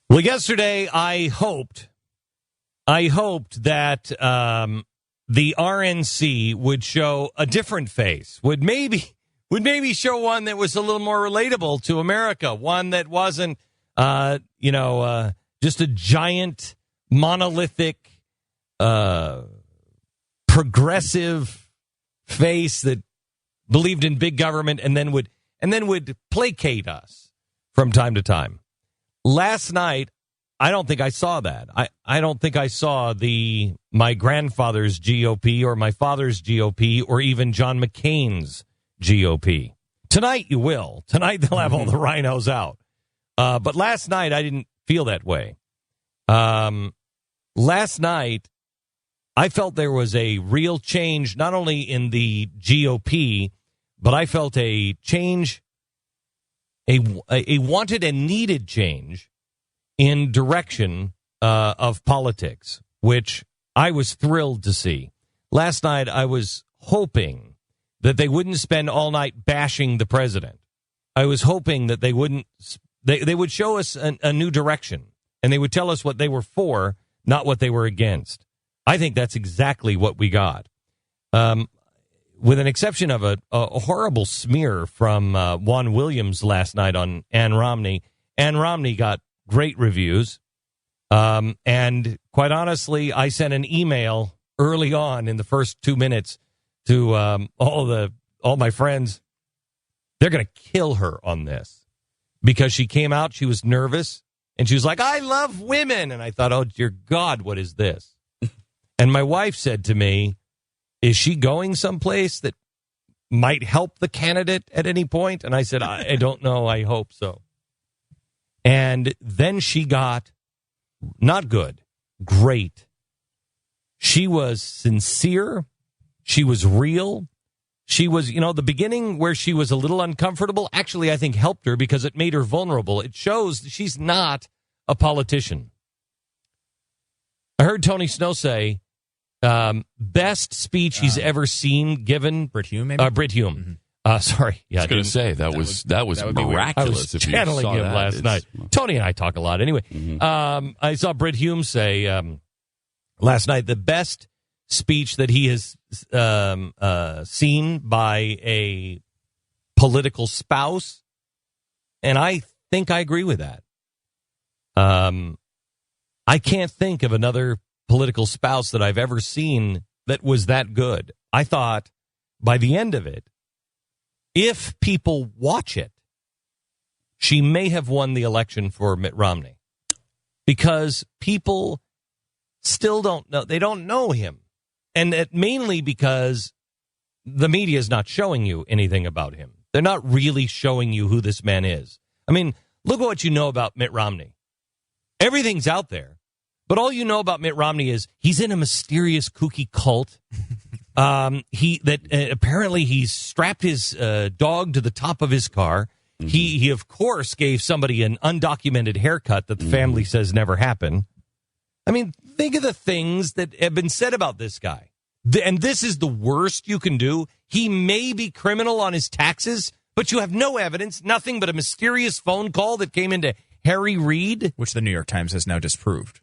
Well, yesterday I hoped that the RNC would show a different face, would maybe show one that was a little more relatable to America, one that wasn't, just a giant, monolithic, progressive face that believed in big government and then would placate us from time to time. Last night, I don't think I saw that. I don't think I saw my grandfather's GOP or my father's GOP or even John McCain's GOP. Tonight you will. Tonight they'll have all the rhinos out. But last night I didn't feel that way. Last night I felt there was a real change, not only in the GOP, but I felt a change, a wanted and needed change in direction of politics, which I was thrilled to see. Last night, I was hoping that they wouldn't spend all night bashing the president. I was hoping that they wouldn't. They would show us a new direction, and they would tell us what they were for, not what they were against. I think that's exactly what we got. With an exception of a horrible smear from Juan Williams last night on Ann Romney. Ann Romney got great reviews. And quite honestly, I sent an email early on in the first 2 minutes to all my friends. They're going to kill her on this because she came out. She was nervous and she was like, I love women. And I thought, oh, dear God, what is this? And my wife said to me, is she going someplace that might help the candidate at any point? And I said, I don't know. I hope so. And then she got not good, great. She was sincere. She was real. She was, the beginning where she was a little uncomfortable, actually, I think helped her because it made her vulnerable. It shows that she's not a politician. I heard Tony Snow say, best speech he's ever seen given. Britt Hume, maybe? Britt Hume. Sorry. Yeah, I was going to say, that was miraculous. I was channeling him last night. Tony and I talk a lot. Anyway, I saw Britt Hume say last night the best speech that he has seen by a political spouse, and I think I agree with that. I can't think of another political spouse that I've ever seen that was that good. I thought by the end of it, if people watch it, she may have won the election for Mitt Romney because people still don't know. They don't know him. And mainly because the media is not showing you anything about him. They're not really showing you who this man is. I mean, look at what you know about Mitt Romney. Everything's out there. But all you know about Mitt Romney is he's in a mysterious kooky cult. Apparently he's strapped his dog to the top of his car. Mm-hmm. He of course gave somebody an undocumented haircut that the family says never happened. I mean, think of the things that have been said about this guy. And this is the worst you can do. He may be criminal on his taxes, but you have no evidence, nothing but a mysterious phone call that came into Harry Reid, which the New York Times has now disproved.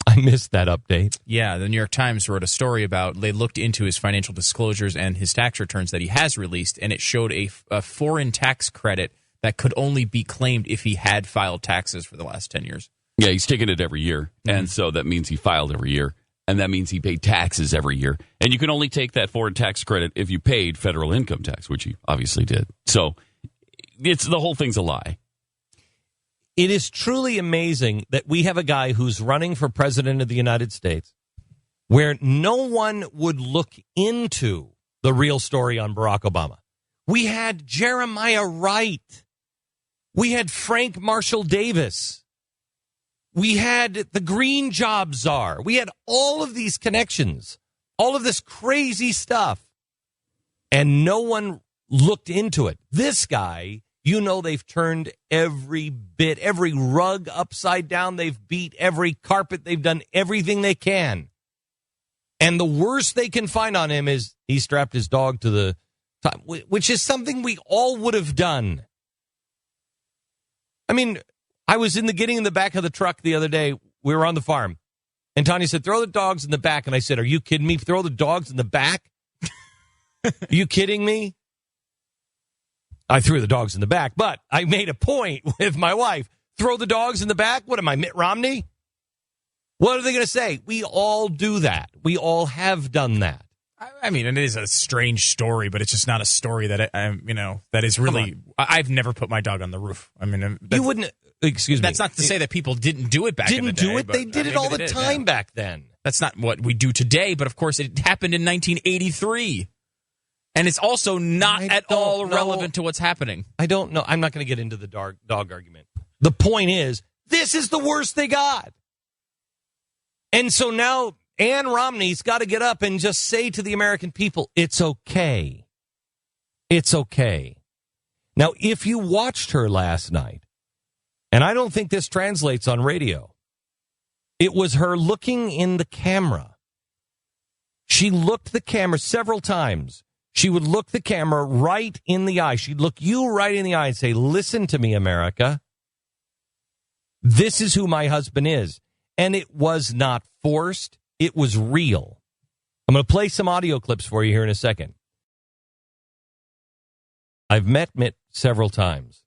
I missed that update. Yeah, the New York Times wrote a story about, they looked into his financial disclosures and his tax returns that he has released, and it showed a foreign tax credit that could only be claimed if he had filed taxes for the last 10 years. Yeah, he's taking it every year, and so that means he filed every year, and that means he paid taxes every year. And you can only take that foreign tax credit if you paid federal income tax, which he obviously did. So the whole thing's a lie. It is truly amazing that we have a guy who's running for president of the United States where no one would look into the real story on Barack Obama. We had Jeremiah Wright. We had Frank Marshall Davis. We had the Green Job Czar. We had all of these connections, all of this crazy stuff, and no one looked into it. This guy, they've turned every bit, every rug upside down. They've beat every carpet. They've done everything they can. And the worst they can find on him is he strapped his dog to the top, which is something we all would have done. I mean, I was getting in the back of the truck the other day. We were on the farm. And Tanya said, throw the dogs in the back. And I said, are you kidding me? Throw the dogs in the back? Are you kidding me? I threw the dogs in the back, but I made a point with my wife. Throw the dogs in the back? What am I, Mitt Romney? What are they going to say? We all do that. We all have done that. I mean, it is a strange story, but it's just not a story that that is really. I've never put my dog on the roof. I mean, you wouldn't. Excuse me. That's not to say that people didn't do it back in the day. Didn't do it. They did it all the time back then. That's not what we do today, but of course, it happened in 1983, and it's also not at all relevant to what's happening. I don't know. I'm not going to get into the dog argument. The point is, this is the worst they got, and so now Ann Romney's got to get up and just say to the American people, it's okay. It's okay. Now, if you watched her last night, and I don't think this translates on radio, it was her looking in the camera. She looked the camera several times. She would look the camera right in the eye. She'd look you right in the eye and say, listen to me, America. This is who my husband is. And it was not forced. It was real. I'm going to play some audio clips for you here in a second. I've met Mitt several times.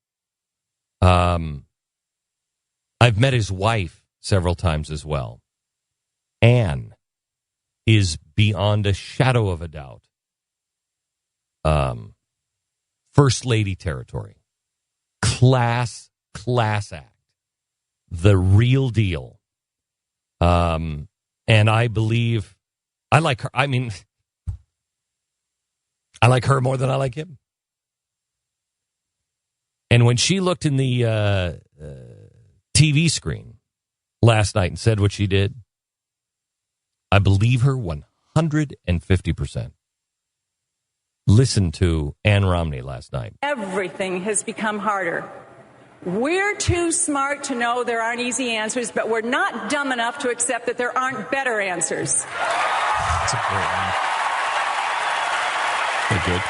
I've met his wife several times as well. Ann is beyond a shadow of a doubt First Lady territory. Class act. The real deal. And I believe I like her. I mean, I like her more than I like him. And when she looked in the TV screen last night and said what she did, I believe her 150%. Listen to Ann Romney last night. Everything has become harder. We're too smart to know there aren't easy answers, but we're not dumb enough to accept that there aren't better answers. That's a great one. Very good.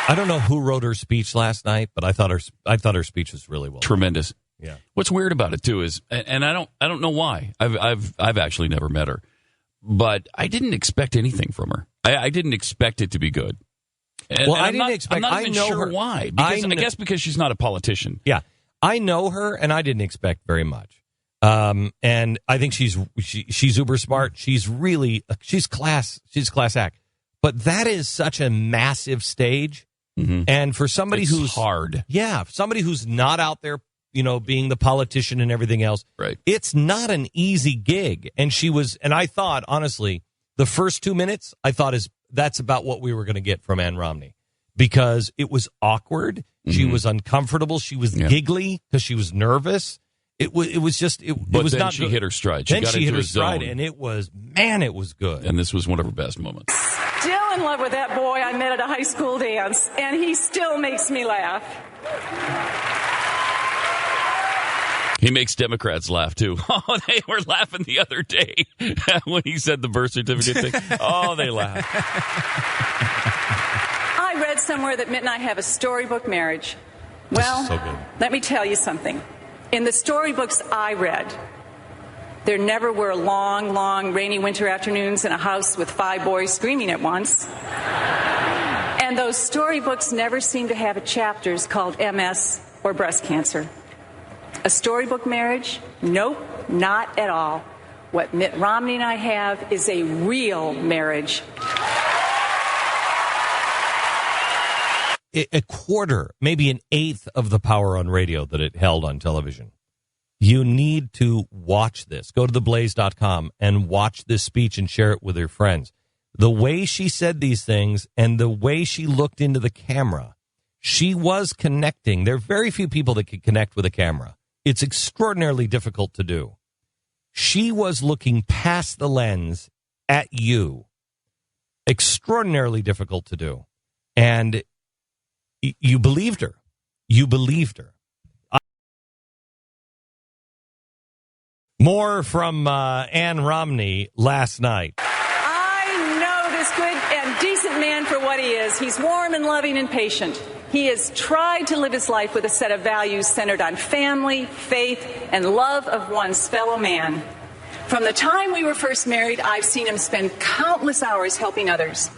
I don't know who wrote her speech last night, but I thought her speech was really well. Tremendous. Yeah. What's weird about it too is, and I don't know why. I've actually never met her, but I didn't expect anything from her. I didn't expect it to be good. And, I didn't expect. I'm not even sure her. why. Because I guess because she's not a politician. Yeah, I know her, and I didn't expect very much. And I think she's uber smart. She's class act. But that is such a massive stage, and for somebody who's hard, somebody who's not out there, being the politician and everything else, right? It's not an easy gig. And I thought honestly, the first 2 minutes, I thought that's about what we were going to get from Ann Romney, because it was awkward. She was uncomfortable. She was giggly because she was nervous. It was not. She hit her stride. Then she hit her stride, and it was good. And this was one of her best moments. Still in love with that boy I met at a high school dance, and he still makes me laugh. He makes Democrats laugh, too. Oh, they were laughing the other day when he said the birth certificate thing. Oh, they laughed. I read somewhere that Mitt and I have a storybook marriage. Well, so good. Let me tell you something. In the storybooks I read, there never were long, long rainy winter afternoons in a house with 5 boys screaming at once. And those storybooks never seem to have chapters called MS or breast cancer. A storybook marriage? Nope, not at all. What Mitt Romney and I have is a real marriage. A quarter, maybe an eighth of the power on radio that it held on television. You need to watch this. Go to theblaze.com and watch this speech and share it with your friends. The way she said these things and the way she looked into the camera, she was connecting. There are very few people that can connect with a camera. It's extraordinarily difficult to do. She was looking past the lens at you. Extraordinarily difficult to do. And you believed her. You believed her. More from Ann Romney last night. I know this good and decent man for what he is. He's warm and loving and patient. He is tried tried to live his life with a set of values centered on family, faith, and love of one's fellow man. From the time we were first married, I've seen him spend countless hours helping others.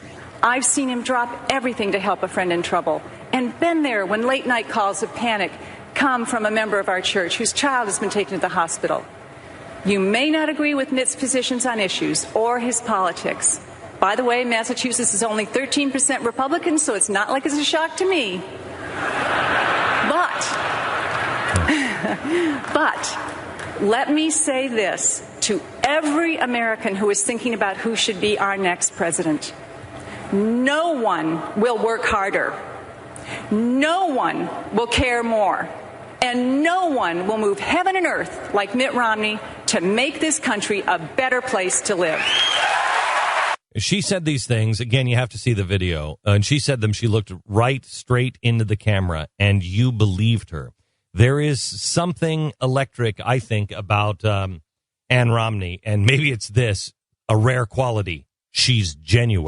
I've seen him drop everything to help a friend in trouble, and been there when late-night calls of panic come from a member of our church whose child has been taken to the hospital. You may not agree with Mitt's positions on issues or his politics. By the way, Massachusetts is only 13% Republican, so it's not like it's a shock to me. But let me say this to every American who is thinking about who should be our next president. No one will work harder. No one will care more. And no one will move heaven and earth like Mitt Romney to make this country a better place to live. She said these things. Again, you have to see the video. And she said them. She looked right straight into the camera, and you believed her. There is something electric, I think, about Ann Romney, and maybe it's this, a rare quality. She's genuine.